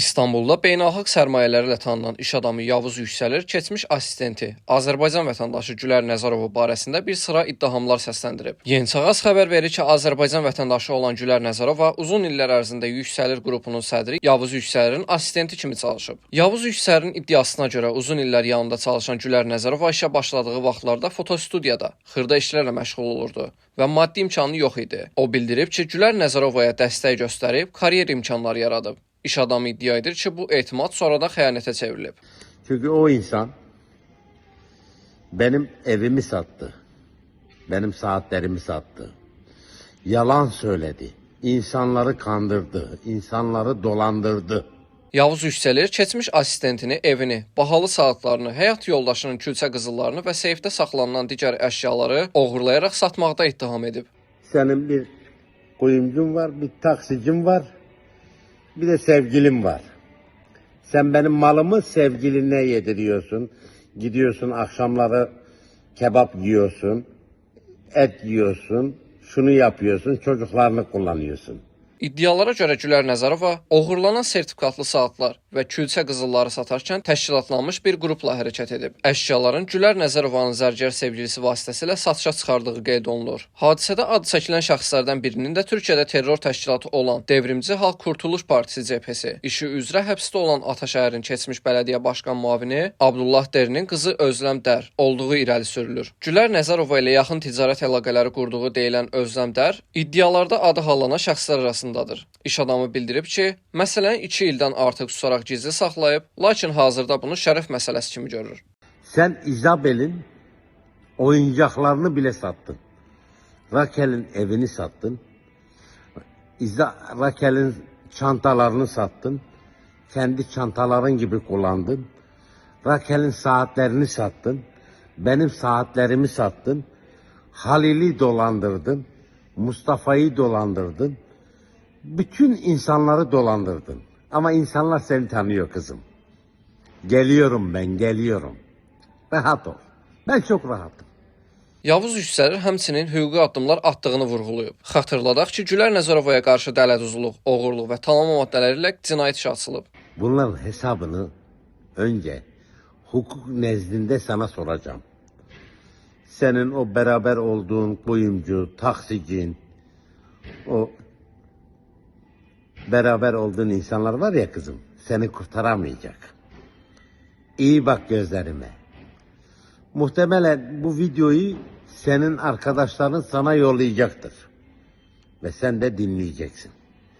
İstanbulda beynəlxalq sərmayələrlə tanınan iş adamı Yavuz Yüksəlir keçmiş assistenti Azərbaycan vətəndaşı Gülər Nəzərovu barəsində bir sıra iddiamlar səsləndirib. Yeniçağaz xəbər verir ki, Azərbaycan vətəndaşı olan Gülər Nəzərova uzun illər ərzində Yüksəlir qrupunun sədri Yavuz Yüksəlirin assistenti kimi çalışıb. Yavuz Yüksəlirin iddiasına görə uzun illər yanında çalışan Gülər Nəzərova işə başladığı vaxtlarda fotostudiyada xırda işlərlə məşğul olurdu və maddi imkanı yox idi. O bildirib ki, Gülər Nəzərovaya dəstək göstərib kariyer imkanları yaradıb. İş adamı iddia edir ki, bu etimad sonradan xəyanətə çevrilib. Çünkü o insan benim evimi sattı. Benim saatlerimi sattı. Yalan söyledi. İnsanları kandırdı. İnsanları dolandırdı. Yavuz Yüksəlir keçmiş assistentini, evini, bahalı saatlarını, həyat yoldaşının külçə qızıllarını və seyfdə saxlanılan digər əşyaları oğurlayaraq satmaqda ittiham edib. Senin bir kuyumcun var, bir taksicin var, bir de sevgilin var. Sen benim malımı sevgiline yediriyorsun. Gidiyorsun akşamları kebap yiyorsun, et yiyorsun, şunu yapıyorsun, çocuklarını kullanıyorsun. İddialara görə Gülər Nəzərova oğurlanan sertifikatlı saatlar və külçə qızılları satarkən təşkilatlanmış bir qrupla hərəkət edib. Əşyaların Gülər Nəzərovanın zərgər sevgilisi vasitəsilə satışa çıxardığı qeyd olunur. Hadisədə adı çəkilən şəxslərdən birinin də Türkiyədə terror təşkilatı olan Devrimci Xalq Qurtuluş Partisi CPS, işi üzrə həbsdə olan Ataşəhərin keçmiş bələdiyyə başqan müavini Abdullah Derinin qızı Özləm Dər olduğu irəli sürülür. Gülər Nəzərova ilə yaxın ticarət əlaqələri qurduğu deyilən Özləm Dər iddialarda adı hallanan şəxslər arasında İş adamı bildirib ki, məsələni 2 ildən artıq susaraq gizli saxlayıb, lakin hazırda bunu şərəf məsələsi kimi görür. Sen Isabel'in oyuncaklarını bile sattın. Raquel'in evini sattın. Raquel'in çantalarını sattın. Kendi çantaların gibi kullandın. Raquel'in saatlerini sattın. Benim saatlerimi sattın. Halil'i dolandırdın. Mustafa'yı dolandırdın. Bütün insanları dolandırdın. Ama insanlar seni tanıyor kızım. Geliyorum ben, geliyorum. Rahat ol. Ben çok rahatım. Yavuz Yüksəlir həmçinin hüquqi addımlar atdığını vurğulayıb. Xatırladaq ki, Gülər Nəzərovaya qarşı dələduzluq, oğurluq və tanınma maddeləri ilə cinayət işi açılıb. Bunların hesabını önce hukuk nezdinde sana soracağım. Senin o beraber olduğun kuyumcu, taksicin, o beraber olduğun insanlar var ya kızım, seni kurtaramayacak. İyi bak gözlerime. Muhtemelen bu videoyu senin arkadaşların sana yollayacaktır. Ve sen de dinleyeceksin.